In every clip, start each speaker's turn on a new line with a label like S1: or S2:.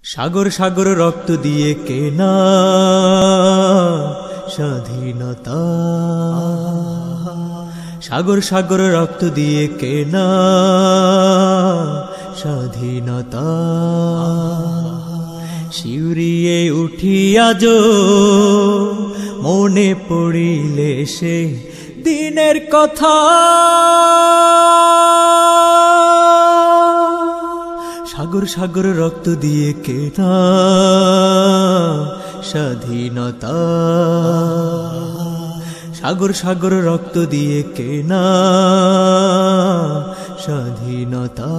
S1: সাগর সাগর রক্ত দিয়ে কেনা স্বাধীনতা, সাগর সাগর রক্ত দিয়ে কেনা স্বাধীনতা। শিউরিয়ে উঠি আজো মনে পড়িলে সে দিনের কথা। সাগর সাগর রক্ত দিয়ে কেনা স্বাধীনতা, সাগর সাগর রক্ত দিয়ে কেনা স্বাধীনতা।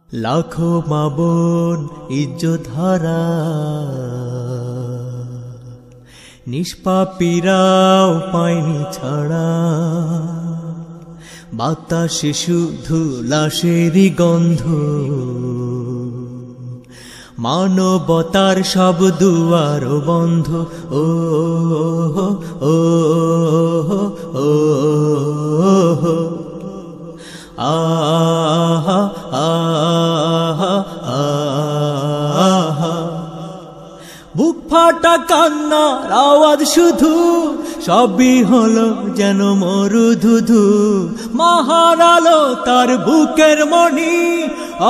S1: লাখো মা বোন ইজ্জত হারা, নিষ্পাপীরাও পায়নি ছাড়া। বাতাসে শুধু লাশেরই গন্ধ, মানবতার সব দুয়ার বন্ধ। ও ও ও আহা আহা আহা, বুক ফাটা কান্নার আওয়াজ শুধু, সবই হলো যেন মরুধুধু। মাহারালো তার বুকের মণি,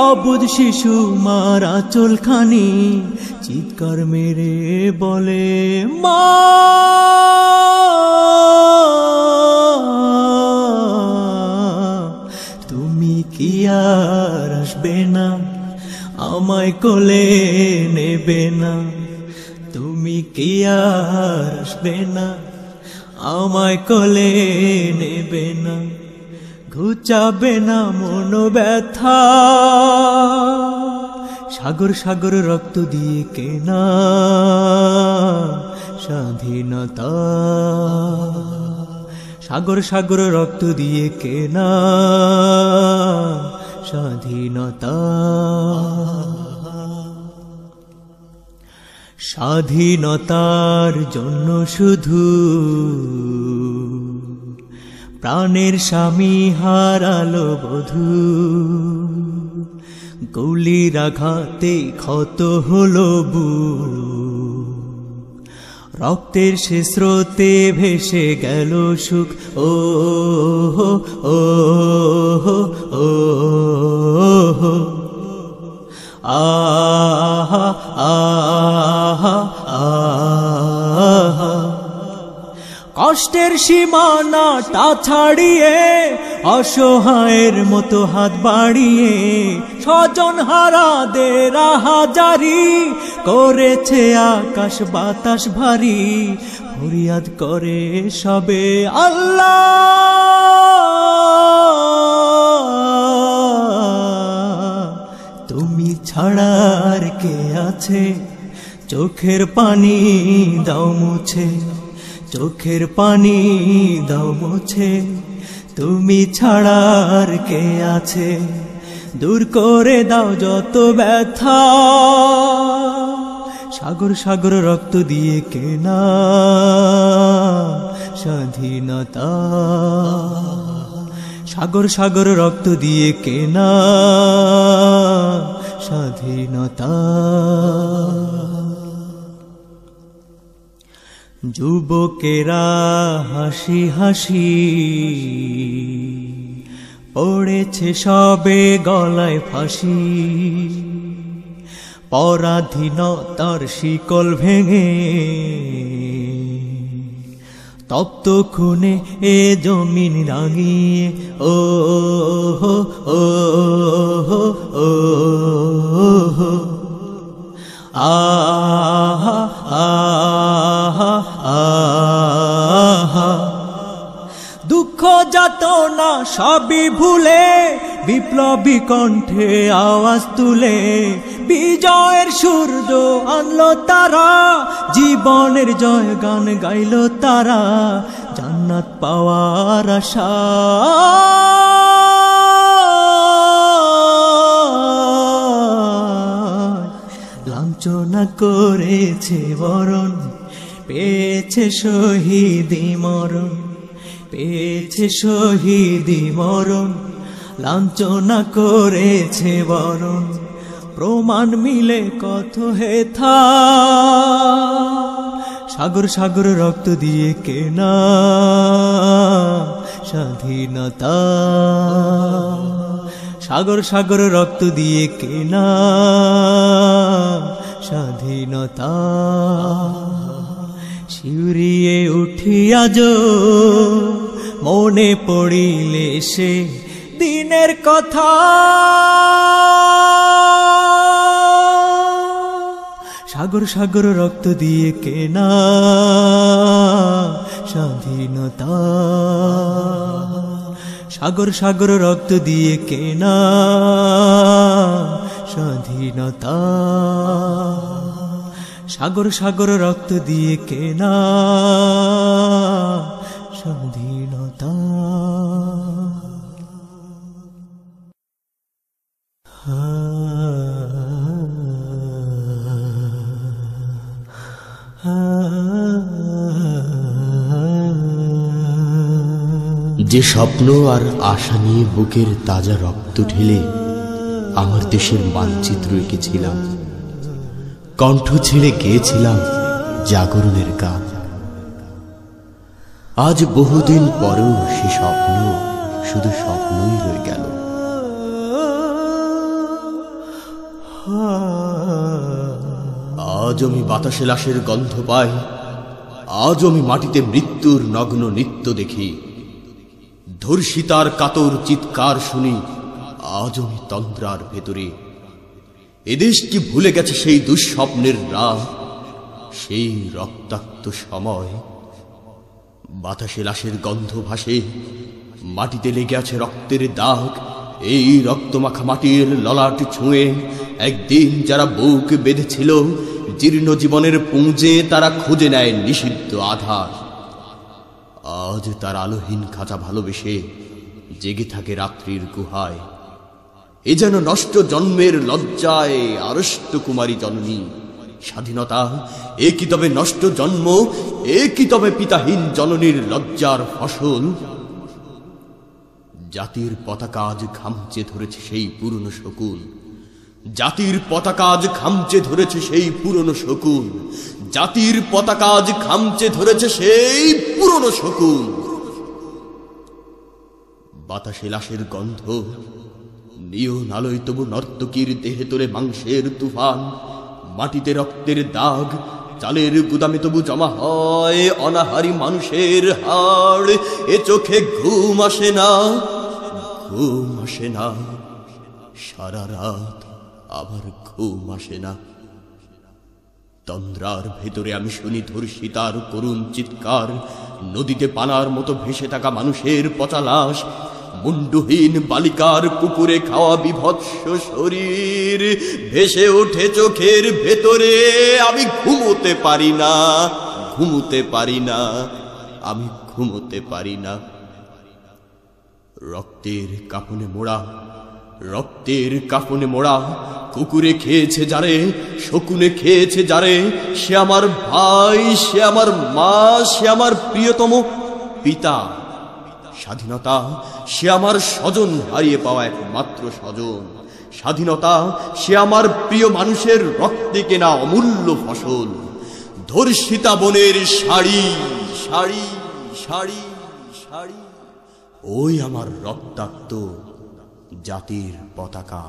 S1: অবুঝ শিশু মারা চুলখানি। চিৎকার মেরে বলে মা, তুমি কি আর আসবে না, আমায় কোলে নেবে না। তুমি কি আর আসবে না, আমায় কোলে নেবে না। ঘুচাবে না মন ব্যথা, সাগর সাগর রক্ত দিয়ে কেনা স্বাধীনতা, সাগর সাগর রক্ত দিয়ে কেনা স্বাধীনতা। স্বাধীনতার জন্য শুধু প্রাণের স্বামী হারালো বধূ। গুলির আঘাতে ক্ষত হলো বুক, রক্তের সে স্রোতে ভেসে গেল সুখ। ও ও ও আহা আহা আহা, কষ্টের সীমানাটা ছাড়িয়ে অসহায়ের মতো হাত বাড়িয়ে স্বজন হারাদের আহাজারি করেছে আকাশ বাতাস ভারী। ফরিয়াদ করে সবে আল্লাহ, তুমি ছাড়া আর কে আছে। চোখের পানি দাও মুছে, চোখের পানি দাও মুছে। তুমি ছাড়া আর কে আছে, দূর করে দাও যত ব্যথা। সাগর সাগর রক্ত দিয়ে কেনা স্বাধীনতা, সাগর সাগর রক্ত দিয়ে কেনা স্বাধীনতা। যুবকেরা হাসি হাসি পড়েছে সবে গলায় ফাঁসি। পরাধীনতার শিকল ভেঙে তপ্ত খুনে এ জমিন রাঙিয়ে। ও ও ও আহা আহা আহা, দুঃখ যাতনা সবই ভুলে বিপ্লবী কণ্ঠে আওয়াজ তুলে বিজয়ের সূর্য আনলো তারা। জীবনের জয় গান গাইল তারা, জান্নাত পাওয়ার আশা। লাঞ্ছনা করেছে বরণ, পেয়েছে শহীদি মরণ, পেয়েছে শহীদি মরণ। লাঞ্ছনা করেছে বরণ, প্রমাণ মিলে কত হেথা। সাগর সাগর রক্ত দিয়ে কেনা স্বাধীনতা, সাগর সাগর রক্ত দিয়ে কেনা স্বাধীনতা। শিউরিয়ে উঠি আজ মনে পড়িলে সে দিনের কথা। সাগর সাগর রক্ত দিয়ে কেনা স্বাধীনতা, সাগর সাগর রক্ত দিয়ে কেনা স্বাধীনতা, সাগর সাগর রক্ত দিয়ে কেনা স্বাধীনতা।
S2: যে স্বপ্ন আর আশা নিয়ে বুকের তাজা রক্ত ঢেলে আমার দেশের মানচিত্র এঁকেছিলাম, কণ্ঠ ছেড়ে গেয়েছিলাম জাগরণের গান, আজ বহুদিন পরেও সে স্বপ্ন শুধু স্বপ্নই রয়ে গেল। আজ আমি বাতাসে লাশের গন্ধ পাই, আজ আমি মাটিতে মৃত্যুর নগ্ন নৃত্য দেখি, ধর্ষিতার কাতর চিৎকার শুনি, আজ আমি তন্দ্রার ভেতরে। এদেশ কি ভুলে গেছে সেই দুঃস্বপ্নের রাত, সেই রক্তাক্ত সময়? বাতাসে লাশের গন্ধ ভাসে, মাটিতে লেগে আছে রক্তের দাগ। এই রক্তমাখা মাটির ললাট ছুঁয়ে একদিন যারা বুক বেঁধেছিল জীর্ণ জীবনের পুঁজে, তারা খুঁজে নেয় নিষিদ্ধ আধার। আজ তার আলোহীন খাঁচা ভালোবেসে জেগে থাকে রাত্রির গুহায়। এ যেন নষ্ট জন্মের লজ্জায় আরষ্ট কুমারী জননী। স্বাধীনতা এ কি তবে নষ্ট জন্ম, এ কি তবে পিতাহীন জননীর লজ্জার ফসল? জাতির পতাকা আজ খামচে ধরেছে সেই পুরনো শকুন, জাতির পতাকা আজ খামচে ধরেছে সেই পুরনো শকুন, জাতির পতাকা আজ খামচে ধরেছে সেই পুরনো শকুন। বাতাসে লাশের গন্ধ, নিয়ন আলোয় তবু নর্তকীর দেহে তোলে মাংসের তুফান। মাটিতে রক্তের দাগ, চালের গুদামে তবু জমা হয় অনাহারী মানুষের হাড়। এ চোখে ঘুম আসে না, ঘুম আসে না, সারা রাত আবার ঘুম আসে না। তন্দ্রার ভেতরে আমি শুনি ধর্ষিতার করুণ চিৎকার, নদীতে পানার মতো ভেসে থাকা মানুষের পচা লাশ, মুন্ডুহীন বালিকার কুকুরে খাওয়া বিভৎস শরীর ভেসে ওঠে চোখের ভেতরে। আমি ঘুমোতে পারি না, ঘুমোতে পারি না, আমি ঘুমোতে পারি না। রক্তের কাফনে মোড়া, রক্তের কাফনে মোড়া, কুকুরে খেয়েছে যারে, শকুনে খেয়েছে যারে, সে আমার ভাই, সে আমার মা, সে আমার প্রিয়তম পিতা। স্বাধীনতা সে আমার স্বজন হারিয়ে পাওয়া একমাত্র স্বজন। স্বাধীনতা সে আমার প্রিয় মানুষের রক্তে কেনা অমূল্য ফসল। ধর্ষিতা বনের শাড়ি, শাড়ি, শাড়ি, শাড়ি, ওই আমার রক্তাক্ত জাতির পতাকা।